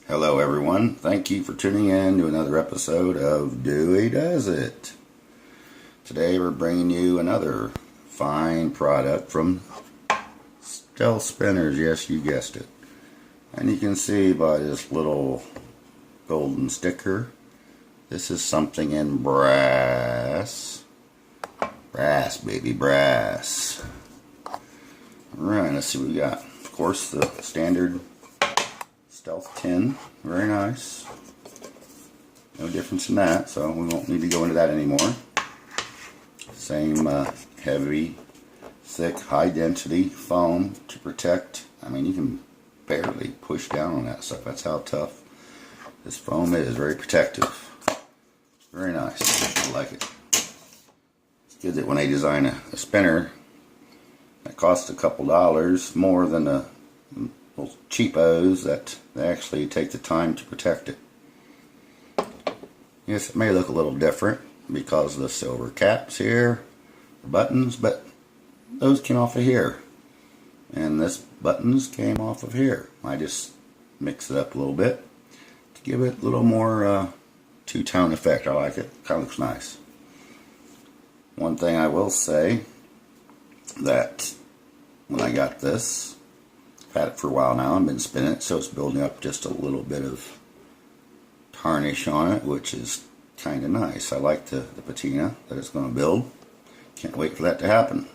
Hello everyone, thank you for tuning in to another episode of Dewey Does It. Today we're bringing you another fine product from Fidget Spinners, yes you guessed it. And you can see by this little golden sticker, this is something in brass. Brass, baby, brass. Alright, let's see what we got. Of course, the standard stealth tin, very nice. No difference in that, so we won't need to go into that anymore. Same heavy, thick, high density foam to protect. I mean, you can barely push down on that stuff. That's how tough this foam is. Very protective. Very nice. I like it. It's good that when they design a spinner that costs a couple dollars more than the little cheapos, that they actually take the time to protect it. Yes, it may look a little different because of the silver caps here, the buttons, but those came off of here. And this buttons came off of here. I just mixed it up a little bit to give it a little more two-tone effect. I like it. Kind of looks nice. One thing I will say, that when I got this, I've had it for a while now, I've been spinning it, so it's building up just a little bit of tarnish on it, which is kind of nice. I like the patina that it's going to build. Can't wait for that to happen.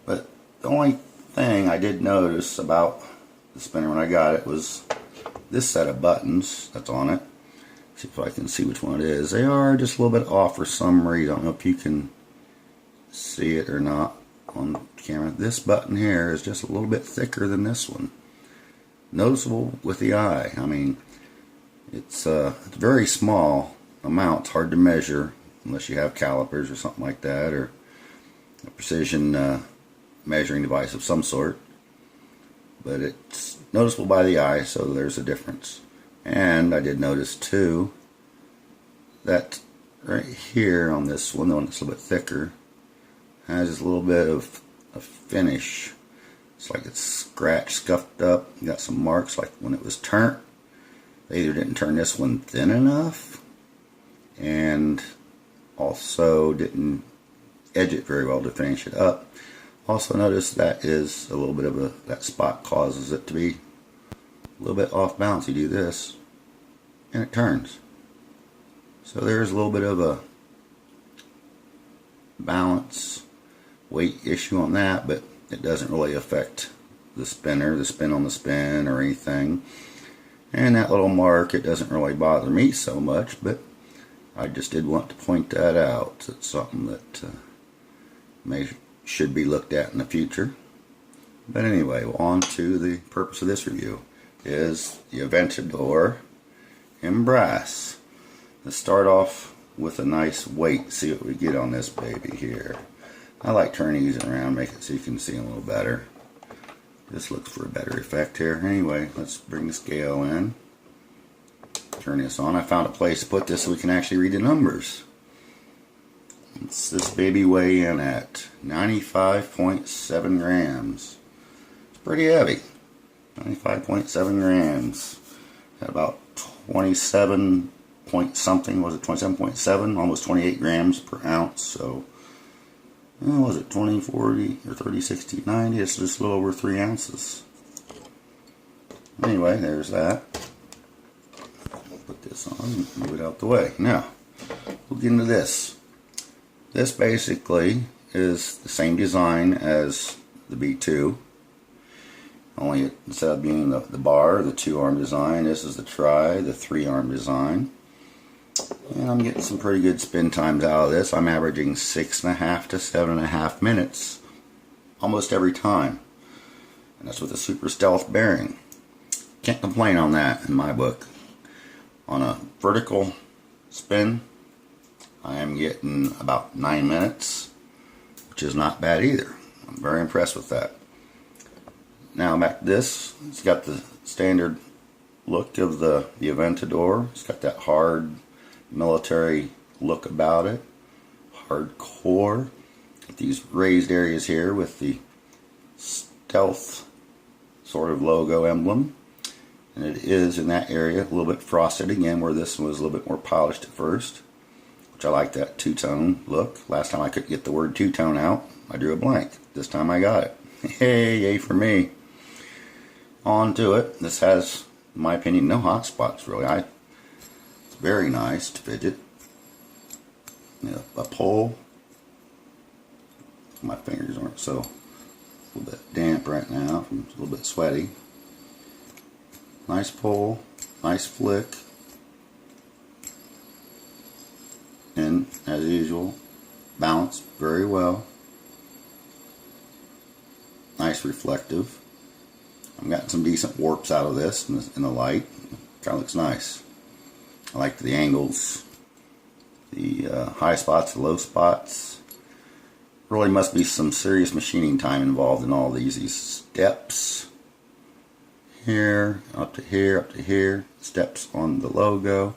But the only thing I did notice about the spinner when I got it was this set of buttons that's on it. See if I can see which one it is. They are just a little bit off for some reason. I don't know if you can see it or not on camera. This button here is just a little bit thicker than this one. Noticeable with the eye. I mean, it's a very small amount. It's hard to measure unless you have calipers or something like that, or a precision measuring device of some sort. But it's noticeable by the eye, so there's a difference. And I did notice too that right here on this one, the one that's a little bit thicker, has just a little bit of a finish. It's like it's scratched, scuffed up. You got some marks like when it was turned. They either didn't turn this one thin enough, and also didn't edge it very well to finish it up. Also notice that is a little bit of that spot causes it to be a little bit off balance. You do this and it turns. So there's a little bit of a balance weight issue on that, but it doesn't really affect the spinner, the spin on the spin or anything. And that little mark, it doesn't really bother me so much, but I just did want to point that out. It's something that should be looked at in the future. But anyway, on to the purpose of this review is the Aventador in brass. Let's start off with a nice weight. See what we get on this baby here. I like turning these around, make it so you can see them a little better. This looks for a better effect here. Anyway, let's bring the scale in. Turn this on. I found a place to put this so we can actually read the numbers. What's this baby weigh in at? 95.7 grams. It's pretty heavy. 95.7 grams. At about 27 point something, was it 27.7? Almost 28 grams per ounce. So, was it 20, 40, or 30, 60, 90? It's just a little over 3 ounces. Anyway, there's that. Put this on and move it out the way. Now, we'll get into this. This basically is the same design as the B2. Only instead of being the bar, the 2-arm design, this is the try, the 3-arm design. And I'm getting some pretty good spin times out of this. I'm averaging 6.5 to 7.5 minutes almost every time. And that's with a super stealth bearing. Can't complain on that in my book. On a vertical spin, I am getting about 9 minutes, which is not bad either. I'm very impressed with that. Now back to this. It's got the standard look of the Aventador. It's got that hard military look about it. Hardcore. These raised areas here with the stealth sort of logo emblem. And it is in that area a little bit frosted again, where this one was a little bit more polished at first, which I like that two-tone look. Last time I couldn't get the word two-tone out, I drew a blank. This time I got it. Hey, yay for me. On to it. This has, in my opinion, no hot spots really. It's very nice to fidget. A pull. My fingers aren't so a little bit damp right now. I'm a little bit sweaty. Nice pull, nice flick, and as usual, balance very well. Nice reflective. I'm getting some decent warps out of this in the light. Kind of looks nice. I like the angles, the high spots, the low spots. Really must be some serious machining time involved in all these steps. Here, up to here, up to here. Steps on the logo.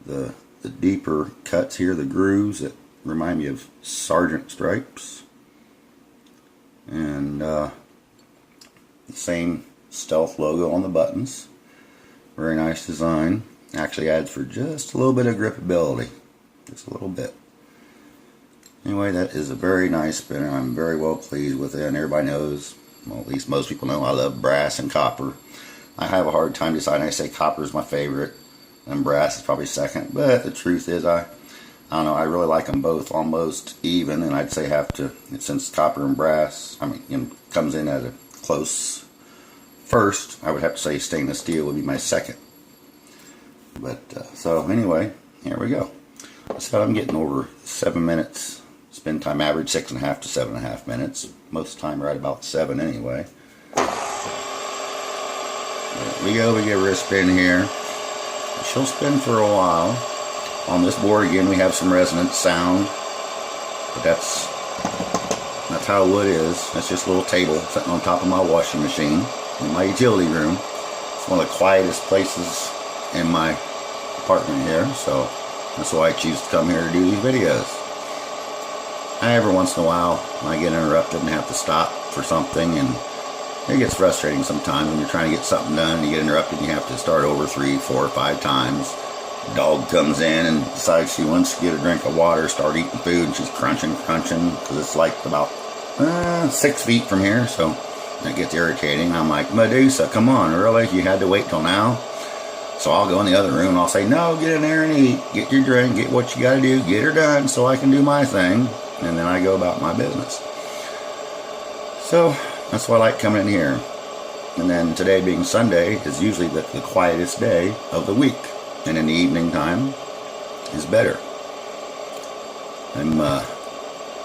The deeper cuts here, the grooves that remind me of Sergeant stripes. And the same stealth logo on the buttons. Very nice design. Actually adds for just a little bit of gripability. Just a little bit. Anyway, that is a very nice spinner. I'm very well pleased with it, and everybody knows, well, at least most people know, I love brass and copper. I have a hard time deciding. I say copper is my favorite, and brass is probably second, but the truth is, I don't know, I really like them both almost even, and I'd say have to, since copper and brass, comes in at a close first, I would have to say stainless steel would be my second. But, so anyway, here we go. So I'm getting over 7 minutes. Spin time average 6.5 to 7.5 minutes. Most of the time right about 7 anyway. There we go, we give her a spin here. She'll spin for a while. On this board again we have some resonant sound. But that's how wood is. That's just a little table sitting on top of my washing machine in my utility room. It's one of the quietest places in my apartment here, so that's why I choose to come here to do these videos. Every once in a while I get interrupted and have to stop for something, and it gets frustrating sometimes when you're trying to get something done. You get interrupted and you have to start over 3, 4, 5 times. Dog comes in and decides she wants to get a drink of water, start eating food, and she's crunching, because it's like about 6 feet from here, so it gets irritating. I'm like, Medusa, come on, really? You had to wait till now? So I'll go in the other room and I'll say, no, get in there and eat, get your drink, get what you gotta do, get her done so I can do my thing, and then I go about my business. So that's why I like coming in here. And then today being Sunday is usually the quietest day of the week, and in the evening time is better. I'm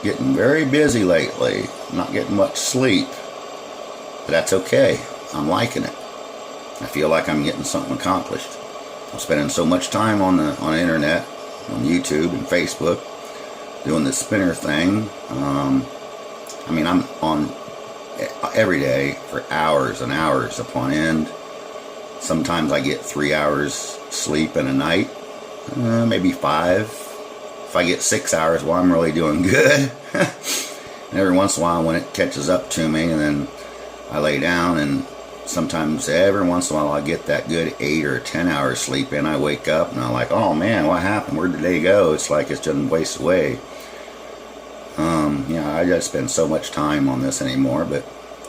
getting very busy lately, not getting much sleep, but that's okay. I'm liking it. I feel like I'm getting something accomplished. I'm spending so much time on the internet, on YouTube and Facebook, doing this spinner thing. I'm on every day for hours and hours upon end. Sometimes I get 3 hours sleep in a night, maybe 5. If I get 6 hours, well, I'm really doing good. And every once in a while when it catches up to me, and then I lay down, and sometimes every once in a while I get that good 8 or 10 hours sleep in. I wake up and I'm like, oh man, what happened? Where'd the day go? It's like it's just wasted away. I just spend so much time on this anymore, but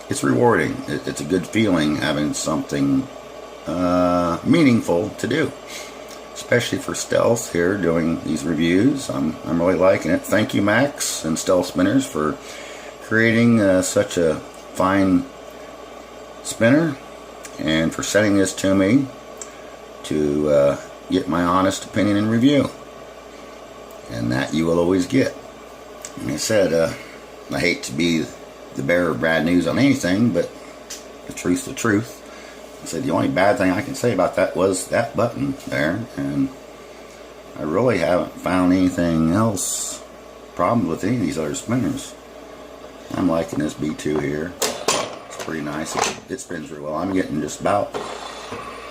it's rewarding. It's a good feeling having something meaningful to do, especially for Stealth here doing these reviews. I'm really liking it. Thank you, Max and Stealth Spinners, for creating such a fine spinner, and for sending this to me to get my honest opinion and review, and that you will always get. Like I said, I hate to be the bearer of bad news on anything, but the truth's the truth. I said the only bad thing I can say about that was that button there, and I really haven't found anything else problem with any of these other spinners. I'm liking this B2 here. Pretty nice. It spins really well. I'm getting just about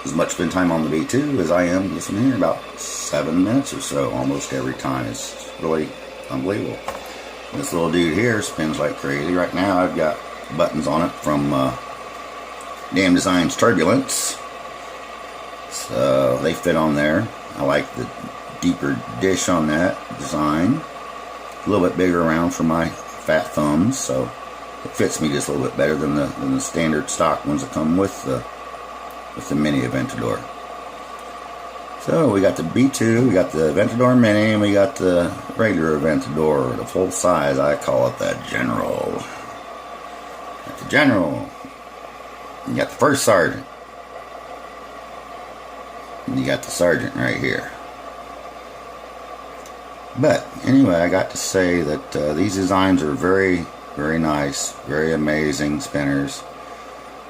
as much spin time on the B2 as I am this one here, about 7 minutes or so almost every time. It's really unbelievable. And this little dude here spins like crazy. Right now I've got buttons on it from Damn Designs Turbulence, So they fit on there. I like the deeper dish on that design. A little bit bigger around for my fat thumbs, so it fits me just a little bit better than the standard stock ones that come with the mini Aventador. So we got the B2, we got the Aventador Mini, and we got the regular Aventador, the full size. I call it the General. Got the General. You got the First Sergeant. And you got the Sergeant right here. But anyway, I got to say that these designs are very, very nice, very amazing spinners.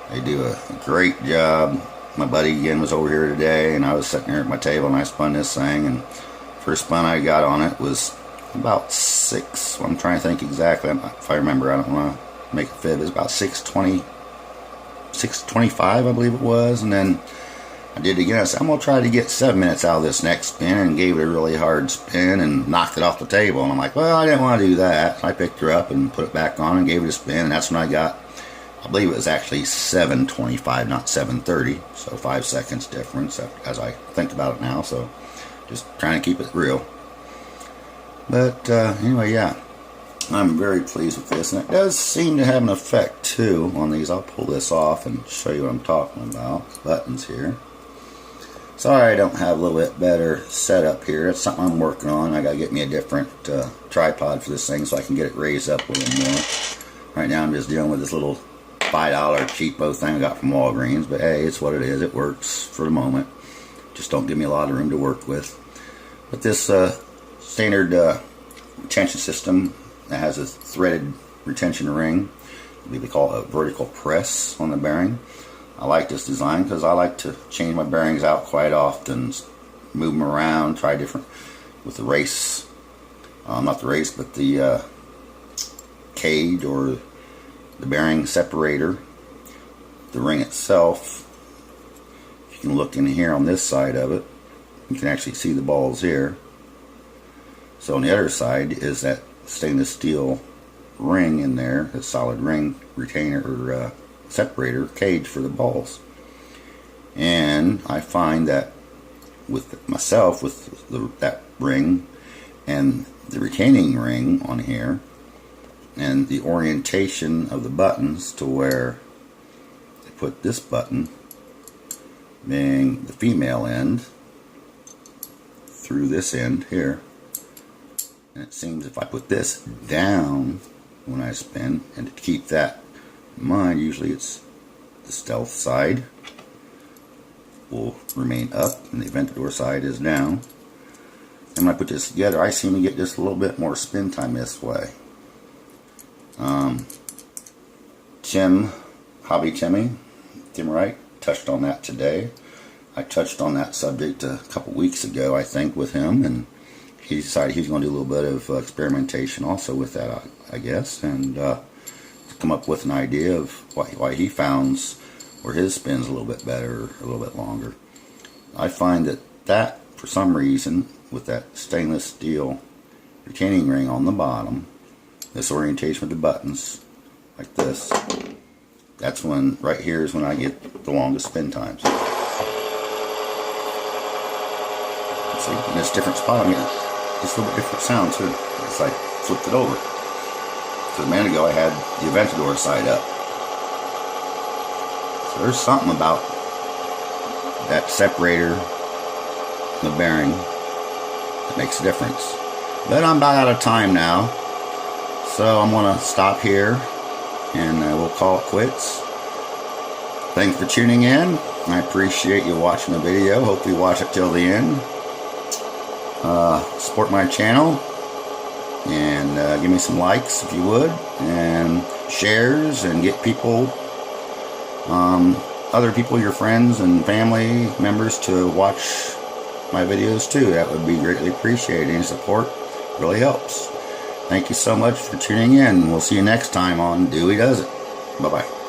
They do a great job. My buddy again was over here today, and I was sitting here at my table and I spun this thing, and first spun I got on it was about 6. I'm trying to think exactly if I remember. I don't want to make a fib. It was about 6:20, 6:25, I believe it was, and then I did it again. I said, I'm going to try to get 7 minutes out of this next spin, and gave it a really hard spin and knocked it off the table. And I'm like, well, I didn't want to do that. So I picked her up and put it back on and gave it a spin, and that's when I got, I believe it was actually 7:25, not 7:30. So 5 seconds difference as I think about it now. So just trying to keep it real. But anyway, yeah, I'm very pleased with this. And it does seem to have an effect too on these. I'll pull this off and show you what I'm talking about. Buttons here. Sorry I don't have a little bit better setup here. It's something I'm working on. I gotta get me a different tripod for this thing so I can get it raised up a little more. Right now I'm just dealing with this little $5 cheapo thing I got from Walgreens, but hey, it's what it is. It works for the moment. Just don't give me a lot of room to work with. But this standard retention system that has a threaded retention ring, I believe they call it a vertical press on the bearing. I like this design because I like to change my bearings out quite often, move them around, try different with the race, not the race, but the cage or the bearing separator. The ring itself, you can look in here on this side of it, you can actually see the balls here. So on the other side is that stainless steel ring in there, a solid ring retainer or separator cage for the balls. And I find that with myself, with that ring and the retaining ring on here and the orientation of the buttons to where I put this button being the female end through this end here, and it seems if I put this down when I spin, and to keep that in mind, usually it's the stealth side will remain up and the Aventador side is down. And when I put this together, I seem to get just a little bit more spin time this way. Tim Wright touched on that today. I touched on that subject a couple weeks ago, I think, with him, and he decided he was going to do a little bit of experimentation also with that, I guess, and come up with an idea of why he founds where his spin's a little bit better, a little bit longer. I find that for some reason, with that stainless steel retaining ring on the bottom, this orientation with the buttons, like this, that's when, right here is when I get the longest spin times. See, in this different spot, I mean, it's a little bit different sound too. It's like flipped it over. So a minute ago I had the Aventador side up. So there's something about that separator, the bearing, that makes a difference. But I'm about out of time now, so I'm going to stop here and we'll call it quits. Thanks for tuning in. I appreciate you watching the video. Hope you watch it till the end. Support my channel and give me some likes if you would, and shares, and get people, other people, your friends and family members, to watch my videos too. That would be greatly appreciated. Any support really helps. Thank you so much for tuning in. We'll see you next time on Dewey Does It. Bye bye.